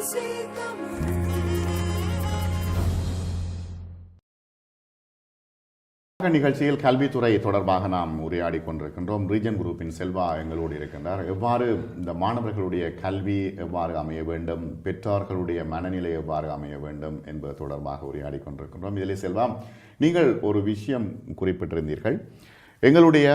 IBC Tamil. நிகழ்ச்சியில் கல்வித்துறை தொடர்பாக நாம் உரையாடி கொண்டிருக்கின்றோம். ரீஜன் குரூப்பின் செல்வா எங்களோடு இருக்கின்றார். எவ்வாறு இந்த மாணவர்களுடைய கல்வி எவ்வாறு அமைய வேண்டும், பெற்றோர்களுடைய மனநிலை எவ்வாறு அமைய வேண்டும் என்பது தொடர்பாக உரையாடி கொண்டிருக்கின்றோம். இதிலே செல்வா, நீங்கள் ஒரு விஷயம் குறிப்பிட்டிருந்தீர்கள். எங்களுடைய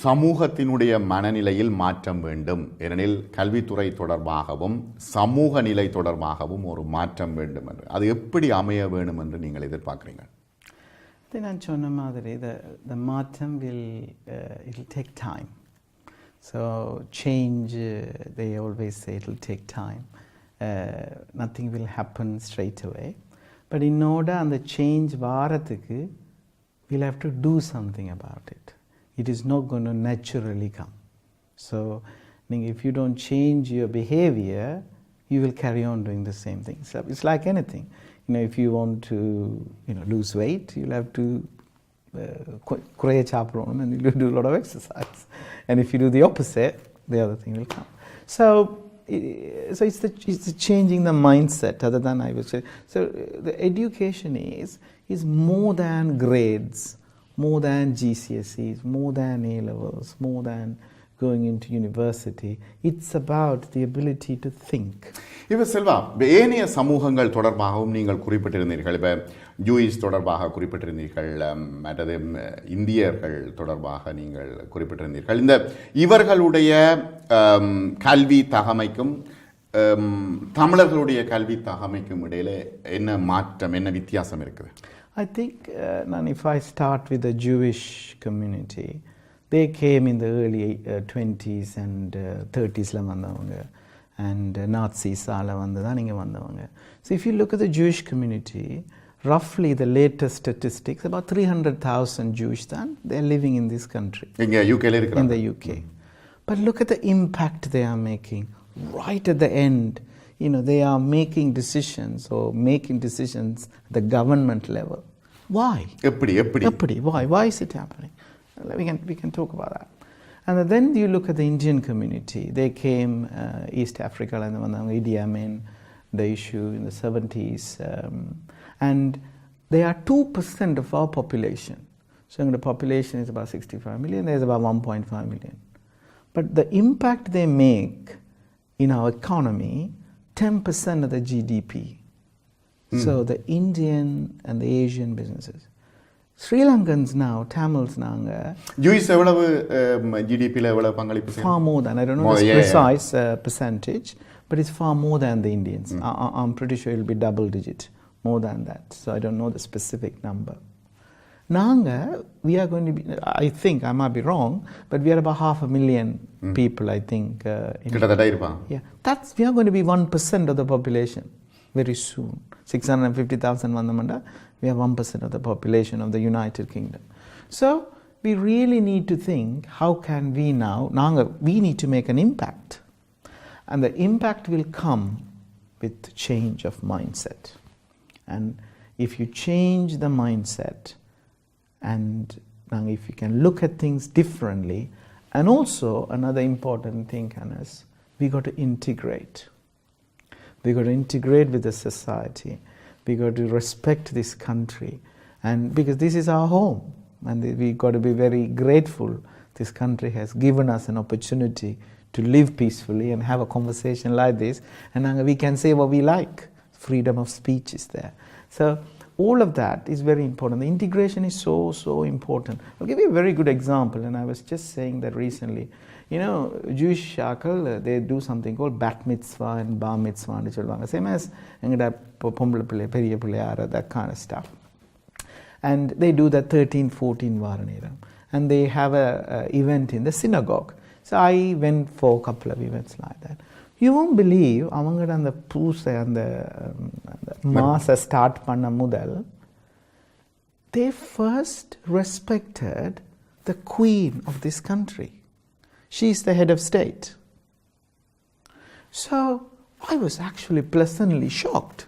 சமூகத்தினுடைய மனநிலையில் மாற்றம் வேண்டும், ஏனெனில் கல்வித்துறை தொடர்பாகவும் சமூக நிலை தொடர்பாகவும் ஒரு மாற்றம் வேண்டும் என்று. அது எப்படி அமைய வேண்டும் என்று நீங்கள் எதிர்பார்க்குறீங்க? நான் சொன்ன மாதிரி the மாற்றம் it'll take time. So change, they always say it'll take time. Nothing will happen straight away. But in order and the change vaarathukku, we'll have to do something about it. It is not going to naturally come. So if you don't change your behavior, you will carry on doing the same thing. So it's like anything. If you want to lose weight, you'll have to and you'll do a lot of exercise. And if you do the opposite, the other thing will come. So it's the changing the mindset, other than I would say. So the education is more than grades, more than GCSEs, more than A levels, more than going into university. It's about the ability to think. இப்போ செல்வா, ஏனைய சமூகங்கள் தொடர்பாகவும் நீங்கள் குறிப்பிட்டிருந்தீர்கள். இப்போ Jewish தொடர்பாக குறிப்பிட்டிருந்தீர்கள், மற்றது இந்தியர்கள் தொடர்பாக நீங்கள் குறிப்பிட்டிருந்தீர்கள். இந்த இவர்களுடைய கல்வி தகமைக்கும் தமிழர்களுடைய கல்வி தகமைக்கும் இடையில என்ன மாற்றம், என்ன வித்தியாசம் இருக்குது? I think if I start with the Jewish community, they came in the early 20s and 30s la vandavanga, and Nazis ala vandha inga vandavanga. So if you look at the Jewish community, roughly the latest statistics, about 300,000 Jewish they are living in this country. In the UK. But look at the impact they are making right at the end. They are making decisions at the government level. Why? Why is it happening? We can talk about that. And then you look at the Indian community. They came East Africa, and Idi Amin, the issue in the 70s, and they are 2% of our population. So the population is about 65 million. There's about 1.5 million. But the impact they make in our economy, 10% of the GDP. So the Indian and the Asian businesses. Sri Lankans now, Tamils now, Jewish GDP level far more than, I don't know the precise percentage, but it's far more than the Indians. I'm pretty sure it'll be double digit, more than that. So I don't know the specific number. Nanga, we are going to be, I think, I might be wrong, but we are about 500,000 people, I think. We are going to be 1% of the population very soon. 650,000 vandamanda, we are 1% of the population of the United Kingdom. So we really need to think, how can we now, we need to make an impact. And the impact will come with change of mindset. And if you change the mindset, and if you can look at things differently, and also another important thing, Hannes, we got to integrate. We got to integrate with the society. We got to respect this country, and because this is our home, and we got to be very grateful. This country has given us an opportunity to live peacefully and have a conversation like this, and we can say what we like. Freedom of speech is there. So all of that is very important. The integration is so important. I'll give you a very good example, and I was just saying that recently. Jewish circle, they do something called bat mitzvah and bar mitzvah, same as that kind of stuff. And they do that 13-14 varanam, and they have a event in the synagogue. So I went for a couple of events like that. You won't believe, avanga and the pusa and the masa start panna mudal, they first respected the queen of this country. She's the head of state. So I was actually pleasantly shocked.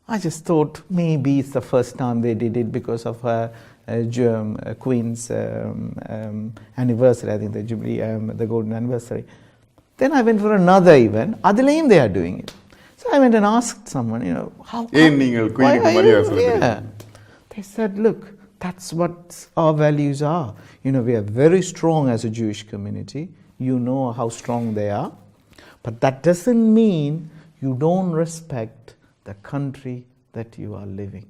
I just thought maybe it's the first time they did it because of her Queen's anniversary, I think the Jubilee, the golden anniversary. Then I went for another event, Adilayim they are doing it. So I went and asked someone, how come? ஏன் நீங்கள் குயினுக்கு மரியாதை செலுத்துறீங்க? Yeah. They said, look, that's what our values are. We are very strong as a Jewish community. You know how strong they are. But that doesn't mean you don't respect the country that you are living.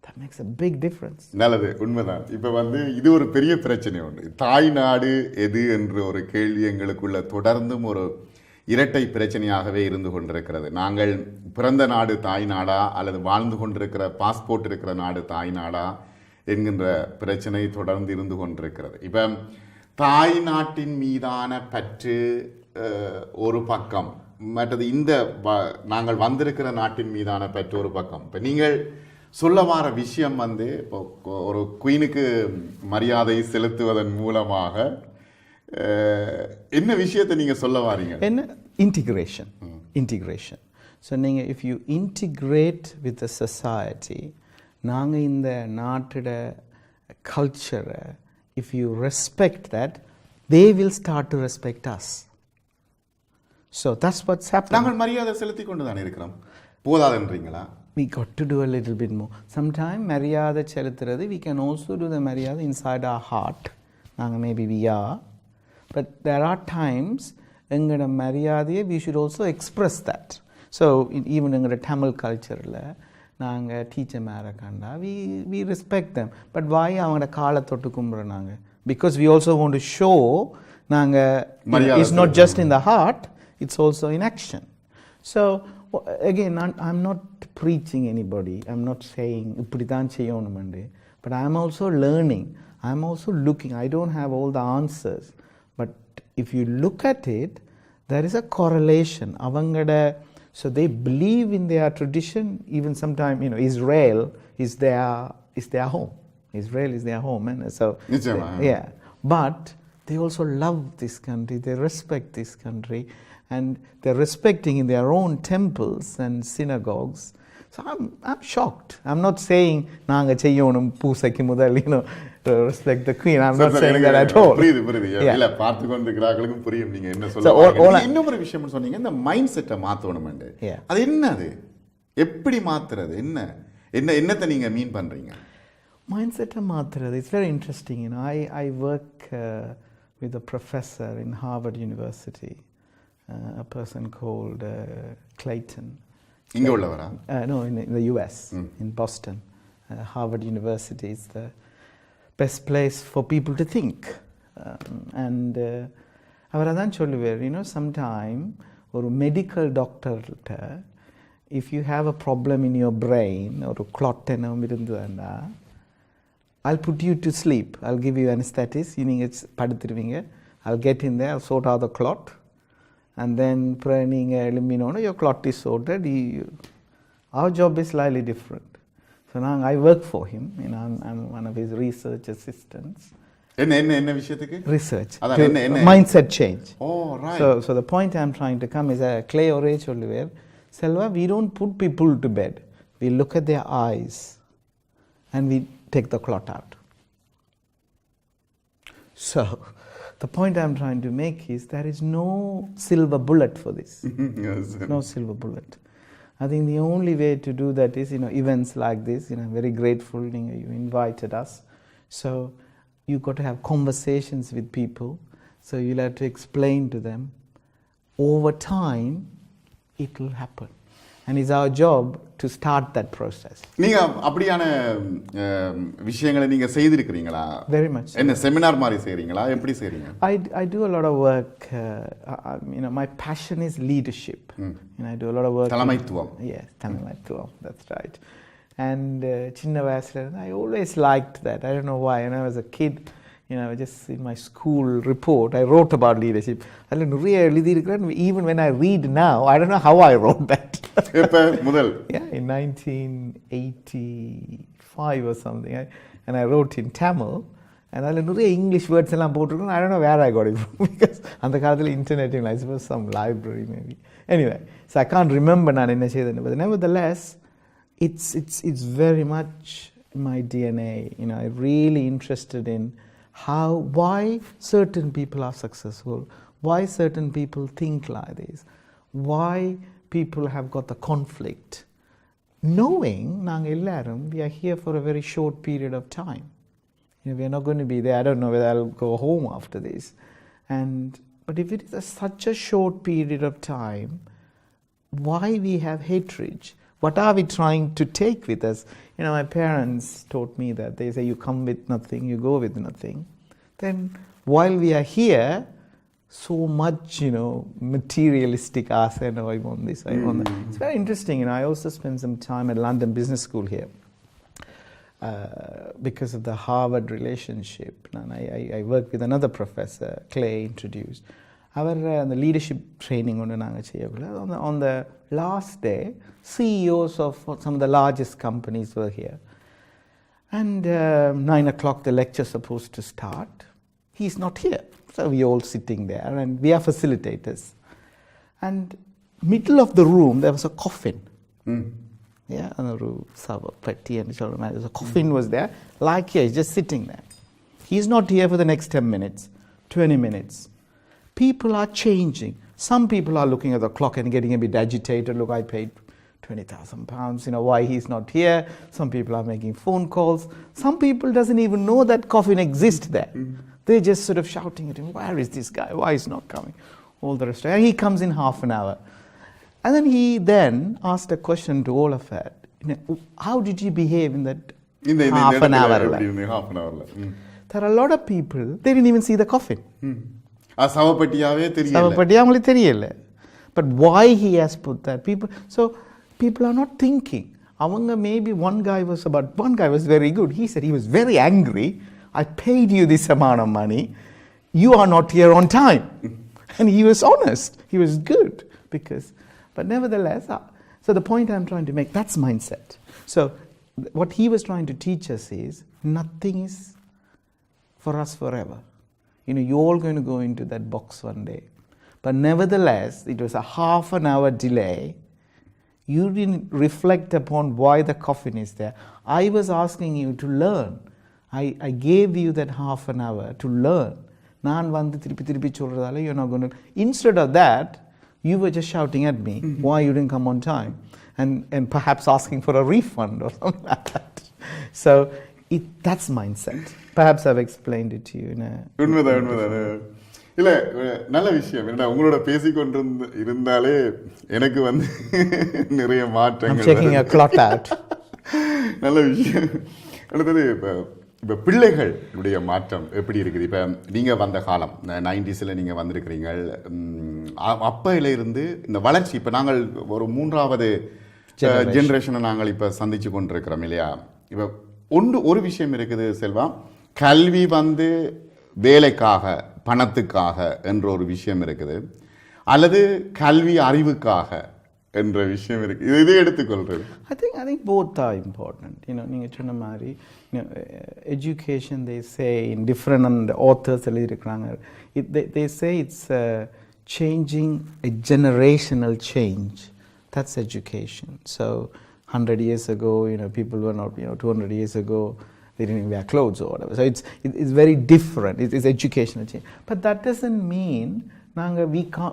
That makes a big difference. நல்லது, உண்மைதான். இப்ப இது ஒரு பெரிய பிரச்சனை ஒன்று. தாய் நாடு எது என்ற ஒரு கேள்வி எங்களுக்குள்ள தொடர்ந்தும் ஒரு இரட்டை பிரச்சனையாகவே இருந்து கொண்டிருக்கிறது. நாங்கள் பிறந்த நாடு தாய் நாடா அல்லது வாழ்ந்து கொண்டிருக்கிற பாஸ்போர்ட் இருக்கிற நாடு தாய் நாடா என்கின்ற பிரச்சனை தொடர்ந்து இருந்து கொண்டிருக்கிறது. இப்ப தாய் நாட்டின் மீதான பற்று ஒரு பக்கம், மற்றது இந்த நாங்கள் வந்திருக்கிற நாட்டின் மீதான பற்று ஒரு பக்கம். இப்போ நீங்கள் சொல்ல வர விஷயம் இப்போ ஒரு குயினுக்கு மரியாதை செலுத்துவதன் மூலமாக என்ன விஷயத்தை நீங்க சொல்ல வாரீங்க? என்ன? இன்டிகிரேஷன். ஸோ நீங்கள் if you integrate with the society, நாங்கள் இந்த நாட்டோட கல்ச்சரை if you respect that, they will start to respect us. So that's what's happening. நாங்கள் மரியாதை செலுத்தி கொண்டு தான் இருக்கிறோம், போதாதுன்றீங்களா? We got to do a little bit more. Sometime மரியாதை செலுத்துறது, we can also do the மரியாதை inside our heart. நாங்கள் maybe we are, but there are times எங்களோட மரியாதையை we should also express that. So even எங்களோட Tamil cultureல நாங்கள் teacher மேரை கண்டா we respect them. But why அவங்களோட காலை தொட்டு கும்பிட்றோம் நாங்கள்? Because we also want to show it's not just in the heart, it's also in action. So again, I'm not preaching anybody. I'm not saying இப்படிதான் செய்யணும்னு. But I'm also learning. I'm also looking. I don't have all the answers. But if you look at it, there is a correlation. So they believe in their tradition. Even sometimes, Israel is their home. Israel is their home, and so yeah. But they also love this country. They respect this country, and they're respecting in their own temples and synagogues. So I'm shocked. I'm not saying naanga cheyyonum poosakku mudal respect the queen. I'm not saying that at all. புரியுது. இல்ல பார்த்து கொண்டிருக்கிறவங்களுக்கு புரியும் நீங்க என்ன சொல்றீங்க. இன்னொரு விஷயம் சொன்னீங்க, இந்த மைண்ட் செட்டை மாத்தணும்னு. அது என்னது? எப்படி மாத்துறது? என்னத்தை நீங்க மீன் பண்றீங்க? Mindset மாத்துறது, it's very interesting. I work with a professor in Harvard University, a person called Clayton. இங்க உள்ளவரா? No, in the US, in Boston. Harvard University is the best place for people to think. And அவர் அதான் சொல்லுவார், sometime ஒரு medical doctor, if you have a problem in your brain, ஒரு clot என்னவும் இருந்ததுன்னா, I'll put you to sleep. I'll give you anesthetic. நீங்க படுத்துருவீங்க. I'll get in there. I'll sort out the clot. And then நீங்க எழும்பினோன்னு your clot is sorted. Our job is slightly different. So now I work for him. I'm one of his research assistants. என்ன விஷயத்துக்கு? Research. Mindset change. Oh, right. So the point I'm trying to come is Clay ஒரே சொல்லுவார், Selva, we don't put people to bed. We look at their eyes and we take the clot out. So the point I'm trying to make is there is no silver bullet for this. Yes. No silver bullet. I think the only way to do that is, events like this. I'm very grateful you invited us. So you've got to have conversations with people. So you'll have to explain to them. Over time, it will happen. And it's our job to start that process. நீங்க அப்படியான விஷயங்களை நீங்க செய்திருக்கிறீங்களா? Very much. என்ன seminar மாதிரி செய்றீங்களா? எப்படி செய்றீங்க? I do a lot of work. My passion is leadership. I do a lot of work. தலைமைத்துவம். Yes, தலைமைத்துவம். That's right. And சின்ன வயசுல I always liked that. I don't know why. When I was a kid, just in my school report, I wrote about leadership. அதில் நிறைய எழுதியிருக்கிறேன். Even when I read now, I don't know how I wrote that. எப்ப முதல்? Yeah, in 1985 or something. And I wrote in Tamil. And அதில் நிறைய English words எல்லாம் போட்டிருக்கேன். I don't know where I got it from. Because அந்த காலத்தில் internet, I suppose some library maybe. Anyway, so I can't remember நான் என்ன செய்தேன்னு. But nevertheless, it's very much my DNA. I'm really interested in why certain people are successful, why certain people think like this, why people have got the conflict, knowing we are here for a very short period of time. We are not going to be there. I don't know whether I'll go home after this. But if it is such a short period of time, why we have hatred? What are we trying to take with us? My parents taught me that. They say, you come with nothing, you go with nothing. Then while we are here, so much, materialistic, I want this, I want that. It's very interesting. I also spent some time at London Business School here because of the Harvard relationship. And I worked with another professor, Clay introduced. Our leadership training on the last day, CEOs of some of the largest companies were here. And 9 o'clock the lecture supposed to start. He's not here. So we all sitting there and we are facilitators. And middle of the room there was a coffin. Yeah, and a coffin was there, like here, he's just sitting there. He's not here for the next 10 minutes, 20 minutes. People are changing. Some people are looking at the clock and getting a bit agitated. Look, I paid £20,000, why he's not here. Some people are making phone calls. Some people doesn't even know that coffin exists there. They're just sort of shouting at him, where is this guy? Why is he not coming? All the rest. And he comes in half an hour. And then he asked a question to all of us. How did you behave in that half an hour? There are a lot of people, they didn't even see the coffin. But why he has put that? People are not thinking. Maybe one guy was very good. He said he was very angry. I paid you this amount of money. You are not here on time. And he was honest. He was good. But nevertheless, so the point I'm trying to make, that's mindset. So what he was trying to teach us is, nothing is for us forever. You're all going to go into that box one day. But nevertheless, it was a half an hour delay. You didn't reflect upon why the coffin is there. I was asking you to learn. I gave you that half an hour to learn. You're not going to. Instead of that, you were just shouting at me why you didn't come on time, and perhaps asking for a refund or something like that. So that's mindset. Perhaps I've explained it to you. இல்லை நல்ல விஷயம். ஏன்னா உங்களோட பேசிக்கொண்டு இருந்தாலே எனக்கு நிறைய மாற்றங்கள். நல்ல விஷயம். அடுத்தது இப்போ பிள்ளைகளுடைய மாற்றம் எப்படி இருக்குது? இப்போ நீங்கள் வந்த காலம் 90s நீங்கள் வந்திருக்கிறீங்க. அப்பையில இருந்து இந்த வளர்ச்சி, இப்போ நாங்கள் ஒரு 3வது ஜென்ரேஷனை நாங்கள் இப்போ சந்திச்சு கொண்டிருக்கிறோம் இல்லையா? இப்போ ஒரு விஷயம் இருக்குது செல்வா, கல்வி வேலைக்காக பணத்துக்காக என்ற ஒரு விஷயம் இருக்குது, அல்லது கல்வி அறிவுக்காக என்ற விஷயம் இருக்கு. இதை எடுத்துக்கொள்றது. I think both are important. நீங்க சொன்ன மாதிரி education, they say in different authors எழுதிருக்காங்க, they say it's changing a generational change. That's education. So 100 years ago, people were not, 200 years ago they didn't wear clothes or whatever. So it's very different. It's educational change. But that doesn't mean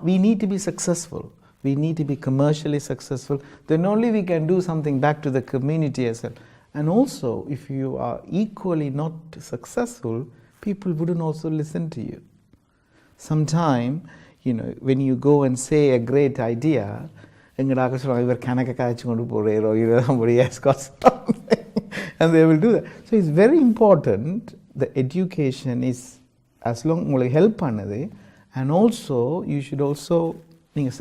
we need to be successful. We need to be commercially successful. Then only we can do something back to the community as well. And also, if you are equally not successful, people wouldn't also listen to you. Sometime, when you go and say a great idea, somebody else got something, and they will do that. So it's very important. The education is, as long as help panadhu, and also you should also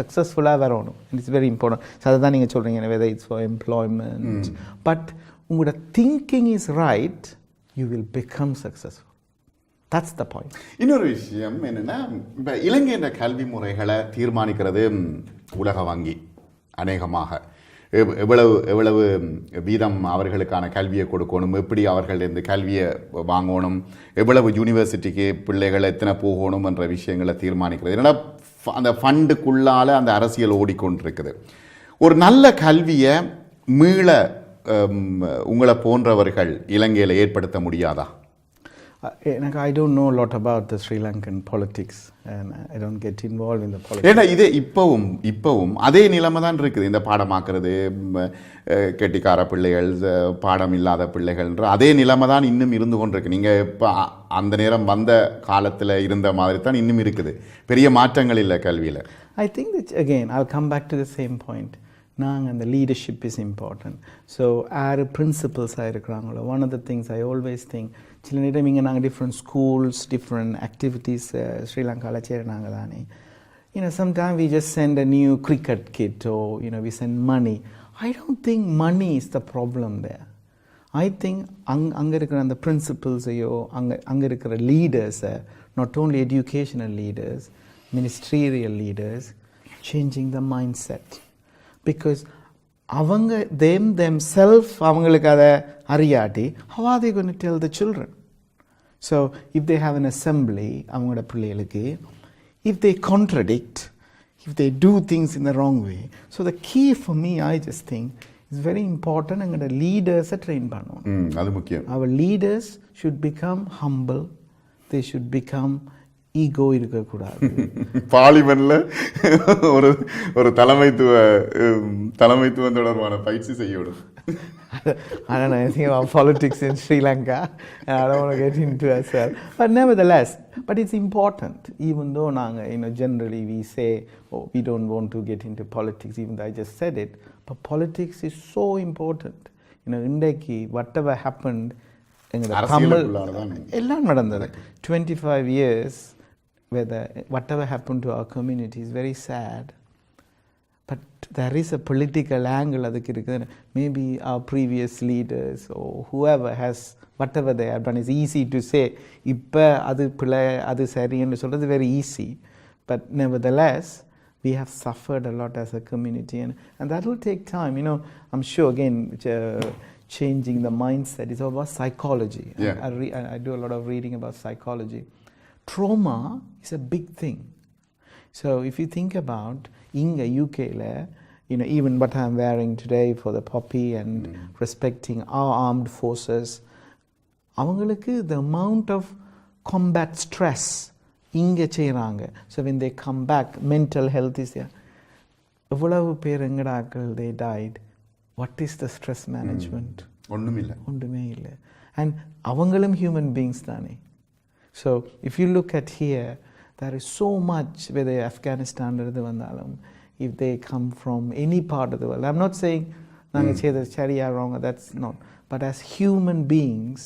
successful and it's very important. So whether it's for employment, but when thinking is right, you will become successful. That's the point. இன்னொரு விஷயம் என்னன்னா, இப்போ இலங்கையின் கல்வி முறைகளை தீர்மானிக்கிறது உலக வங்கி அநேகமாக. எவ்வளவு வீதம் அவர்களுக்கான கல்வியை கொடுக்கணும், எப்படி அவர்கள் இந்த கல்வியை வாங்கணும், எவ்வளவு யூனிவர்சிட்டிக்கு பிள்ளைகள் எத்தனை போகணும் என்ற விஷயங்களை தீர்மானிக்கிறது. என்னன்னா அந்த ஃபண்டுக்குள்ளால அந்த அரசியல் ஓடிக்கொண்டிருக்குது. ஒரு நல்ல கல்வியை மீள உங்களை போன்றவர்கள் இலங்கையில் ஏற்படுத்த முடியாதா? I don't know a lot about the Sri Lankan politics and I don't get involved in the politics. ஏன்னா இதே இப்பவும் அதே நிலைமை தான் இருக்குது. இந்த பாடமாக்குறது, கெட்டிக்கார பிள்ளைகள், பாடம் இல்லாத பிள்ளைகள்ன்ற அதே நிலைமை தான் இன்னும் இருந்து கொண்டிருக்கு. நீங்கள் இப்போ அந்த நேரம் வந்த காலத்தில் இருந்த மாதிரி தான் இன்னும் இருக்குது. பெரிய மாற்றங்கள் இல்லை கல்வியில். I think that, again, I'll come back to the same point. And the leadership is important. So, our principles are one of the things I always think, different schools, different activities, Sri Lanka, sometimes we just send a new cricket kit or, we send money. I don't think money is the problem there. I think the principles, leaders, not only educational leaders, ministerial leaders, changing the mindset. Because themselves, how are they going to tell the children? So, if they have an assembly, if they contradict, if they do things in the wrong way. So, the key for me, I just think, is very important. And the leaders are trained. Our leaders should become humble. They should become ego இருக்கக்கூடாது. பார்லிமெண்ட்ல ஒரு தலைமைத்துவம் தொடர்பான பயிற்சி செய்யணும். I don't know anything about politics in Sri Lanka and I don't want to get into it as well. But nevertheless, it's important. Even though generally we say, oh, we don't want to get into politics, even though I just said it. But politics is so important. Indiki, whatever happened, எல்லாம் நடந்தது. 25 years, whatever happened to our community is very sad. But there is a political angle. Maybe our previous leaders or whoever has, whatever they have done, is easy to say. It's very easy. But nevertheless, we have suffered a lot as a community. And that will take time. I'm sure, again, changing the mindset is all about psychology. Yeah. I do a lot of reading about psychology. Trauma is a big thing. So if you think about in the UK, even what I'm wearing today for the poppy and respecting our armed forces, the amount of combat stress inga cheyranga. So when they come back, mental health is there. They died. What is the stress management? ஒண்ணுமே இல்லை. And avangalam human beings thane. So if you look at here, there is so much, whether Afghanistan or if they come from any part of the world. I'm not saying Sharia wrong, that's not. But as human beings,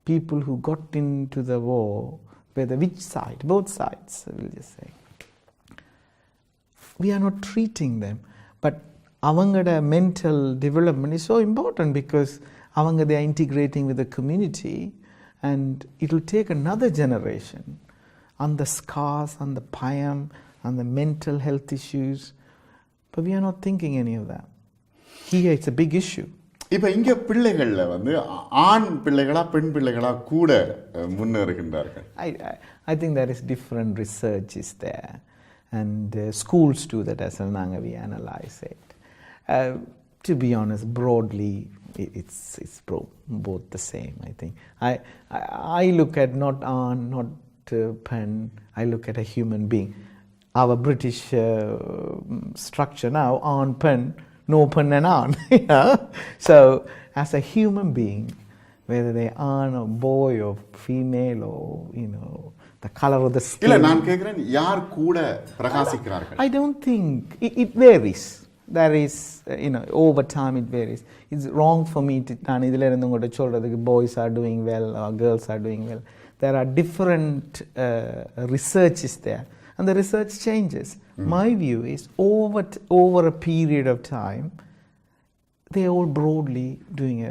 people who got into the war, which side? Both sides, we'll just say. We are not treating them. But avangada mental development is so important because they are integrating with the community. And it will take another generation on the scars, on the payam, on the mental health issues. But we are not thinking any of that. Here it's a big issue. இப்போ இங்கே பிள்ளைகளில் ஆண் பிள்ளைகளா பெண் பிள்ளைகளா கூட முன்னேறுகின்றார்கள். I think there is different research is there. And schools do that as we analyze it. To be honest, broadly, it's both the same, I think. I look at not pen, I look at a human being. Our British structure now, on pen, no pen and on. So, as a human being, whether they are a boy or female or, the color of the skin. I don't think, it varies. There is, over time it varies. It's wrong for me to boys are doing well or girls are doing well. There are different researches there, and the research changes. My view is over a period of time, they are all broadly doing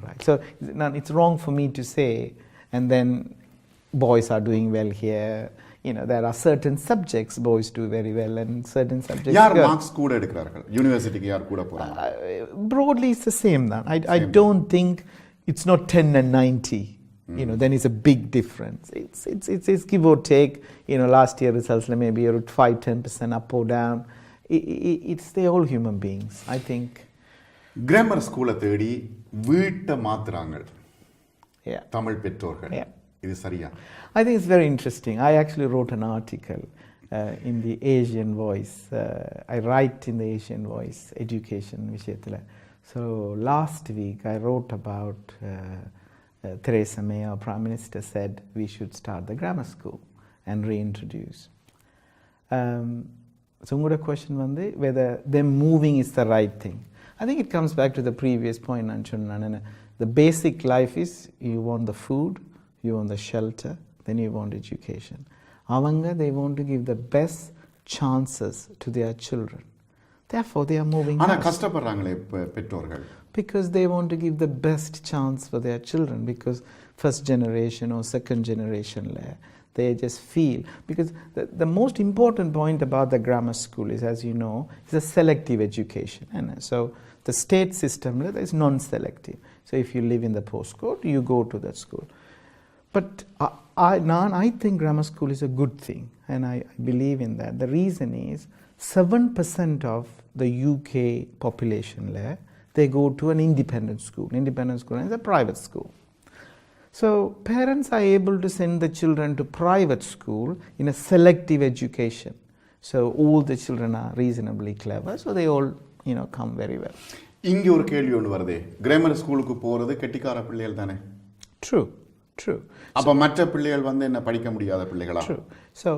right. So it's wrong for me to say, and then boys are doing well here. There are certain subjects boys do very well and certain subjects marks kuda edukrargal university ku yaar kuda poranga broadly it's the same then. I don't think it's not 10 and 90. Then it's a big difference. It's give or take. Last year results maybe 5-10% up or down. It's they all human beings. I think grammar school தேடி வீட்டை மாத்துறாங்க. Yeah. Tamil பெற்றோர்கள். Yeah. இது சரியா? I think it's very interesting. I actually wrote an article in the Asian Voice. I write in the Asian Voice education விஷயத்தில். So last week I wrote about Theresa May, our Prime Minister, said we should start the grammar school and reintroduce. So உங்களோட question வந்து whether them moving is the right thing. I think it comes back to the previous point நான் சொன்னேன். The basic life is you want the food, you want the shelter, then you want education. Avanga, they want to give the best chances to their children. Therefore, they are moving. ஆனா கஷ்டப்படுறாங்களே பெற்றோர்கள். Because they want to give the best chance for their children. Because first generation or second generation, they just feel. Because the most important point about the grammar school is, as you know, is a selective education. And so the state system is non-selective. So if you live in the postcode, you go to that school. But I think grammar school is a good thing, and I believe in that. The reason is 7% of the UK population, they go to an independent school. Independent school is a private school. So parents are able to send the children to private school in a selective education. So all the children are reasonably clever, so they all come very well. இங்க ஒரு கேள்வி ஒன்று வருதே, grammar ஸ்கூலுக்கு போறது கெட்டிக்கார பிள்ளைகள் தானே? True. அப்ப மற்ற பிள்ளைகள் வந்து என்ன படிக்க முடியாத பிள்ளைகளா? True. So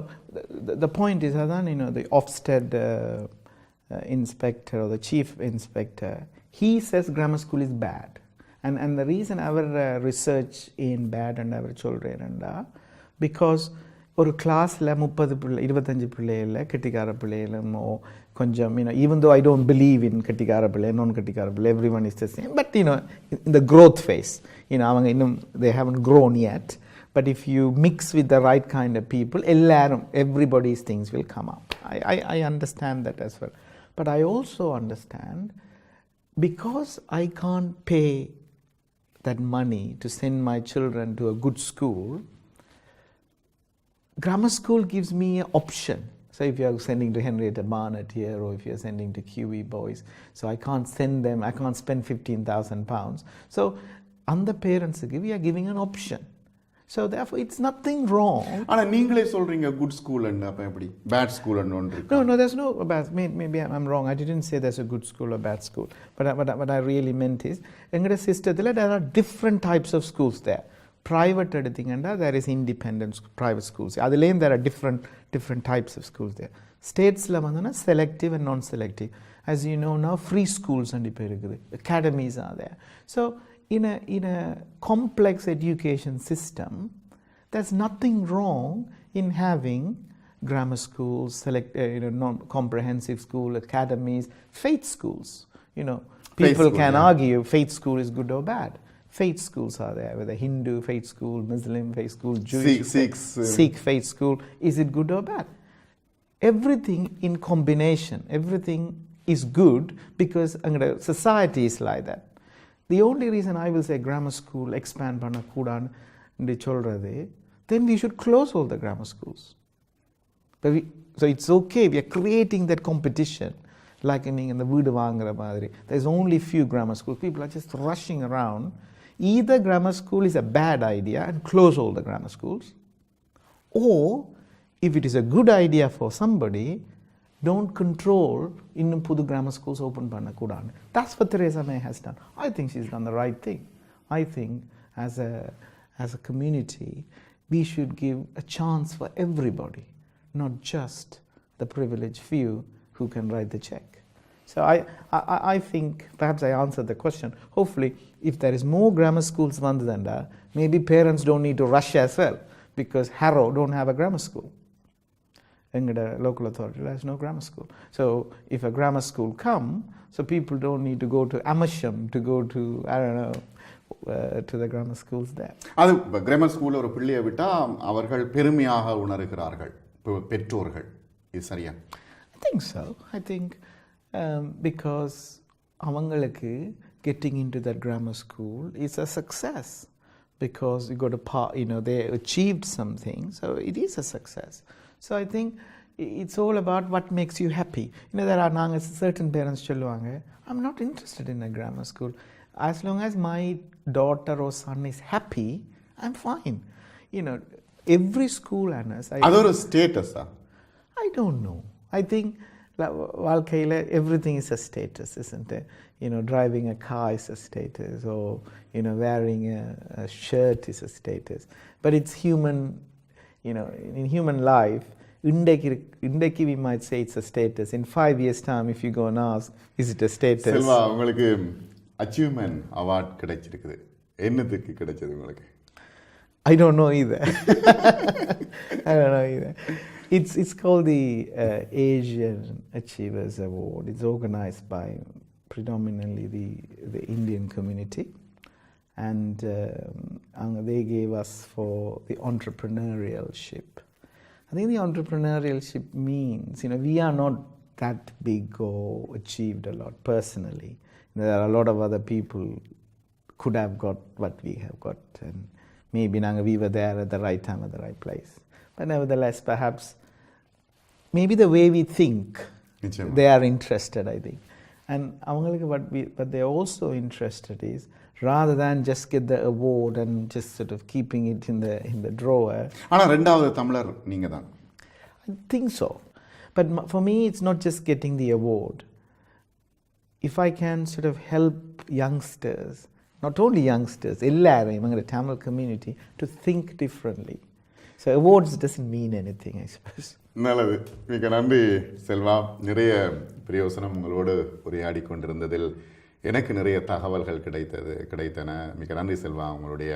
the point is that the Ofsted inspector or the chief inspector, he says grammar school is bad, and the reason our research in bad and our children and because ஒரு கிளாஸில் 25 பிள்ளைகள் கெட்டிக்கார பிள்ளைகளுமோ கொஞ்சம் even though I don't believe in கெட்டிக்கார பிள்ளை non கெட்டிக்கார பிள்ளை, everyone is the same, but in the growth phase அவங்க இன்னும் they haven't grown yet, but if you mix with the right kind of people everybody's things will come up. I understand that as well, but I also understand because I can't pay that money to send my children to a good school. Grammar school gives me an option. So if you are sending to Henrietta Barnett here, or if you are sending to QE boys, so I can't send them, I can't spend £15,000. So on the parents, we are giving an option. So therefore, it's nothing wrong. ஆனா நீங்களே சொல்றீங்க good school and அப்ப எப்படி bad school and ஒன்று இருக்கு? No, there's no bad. Maybe I'm wrong. I didn't say there's a good school or bad school. But what I really meant is, எங்கட சிஸ்டத்துல there are different types of schools there. Private எடுத்தீங்கன்னா there is independent private schools. அதுலேயும் there are different types of schools there. Statesல வந்துன்னா selective and non-selective. As you know now, free schools and இப்போ இருக்குது. Academies are there. So in a complex education system, there's nothing wrong in having grammar schools, non-comprehensive school, academies, faith schools. People can argue faith school is good or bad. Faith schools are there, whether Hindu faith school, Muslim faith school, Jewish Sikh faith school. Is it good or bad? Everything in combination, everything is good because society is like that. The only reason I will say grammar school expand panna koodannu solradhe, then we should close all the grammar schools. So it's okay, we are creating that competition. Like in the வீடு வாங்குற மாதிரி, there's only few grammar schools. People are just rushing around. Either grammar school is a bad idea and close all the grammar schools, or if it is a good idea for somebody, don't control innum pudu grammar schools open panna koodannu. That's what Theresa May has done. I think she's done the right thing. I think as a community we should give a chance for everybody, not just the privileged few who can write the check. So I think perhaps I answered the question. Hopefully, if there is more grammar schools than that, maybe parents don't need to rush as well, because Harrow don't have a grammar school. Engada local authority has no grammar school. So if a grammar school come, so people don't need to go to Amersham to go to, I don't know, to the grammar schools there. அது grammar school ஒரு பிள்ளையை விட்டா அவர்கள் பெருமையாக உணர்கிறார்கள் பெற்றோர்கள். இது சரியா? I think so. I think because avangalukku getting into that grammar school is a success, because you got they achieved something, so it is a success. So I think it's all about what makes you happy. There are certain parents சொல்லுவாங்க, I'm not interested in a grammar school. as long as my daughter or son is happy, I'm fine. You know, every school Anas, அது ஒரு ஸ்டேட்டஸா? I don't know. I think வாழ்க்கையில் everything is a status, isn't it? You know, driving a car is a status, or you know, wearing a shirt is a status. But it's human, you know, in human life, indeki we might say it's a status. In 5 years' time, if you go and ask, is it a status? Selva, உங்களுக்கு achievement award கிடைச்சிருக்குது. என்னதுக்கு கிடைச்சது உங்களுக்கு? I don't know either. I don't know either. It's called the Asian Achievers Award. It's organized by predominantly the Indian community, and they gave us for the entrepreneurship. I think the entrepreneurship means, you know, we are not that big or achieved a lot personally. There are a lot of other people could have got what we have got, and maybe we were there at the right time at the right place. But nevertheless, perhaps, maybe the way we think, they are interested, I think. And what they are also interested is, rather than just get the award and just sort of keeping it in the drawer. ஆனா ரெண்டாவது தமிழர் நீங்க தான். I think so. But for me, it's not just getting the award. If I can sort of help youngsters, not only youngsters, எல்லாரும் among the Tamil community, to think differently. So awards doesn't mean anything, I suppose. நல்லது. மிக நன்றி செல்வா. நிறைய பிரயோசனம் உங்களோடு உரையாடி கொண்டிருந்ததில் எனக்கு நிறைய தகவல்கள் கிடைத்தன. மிக நன்றி செல்வா. உங்களுடைய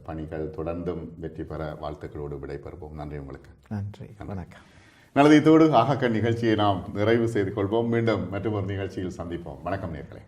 பணிகள் தொடர்ந்தும் வெற்றி பெற வாழ்த்துக்களோடு விடைபெறுவோம். நன்றி உங்களுக்கு. நன்றி, வணக்கம். நல்லது. இதோடு ஆகக்கண் நிகழ்ச்சியை நாம் நிறைவு செய்து கொள்வோம். மீண்டும் மற்றொரு நிகழ்ச்சியில் சந்திப்போம். வணக்கம் நேயர்களே.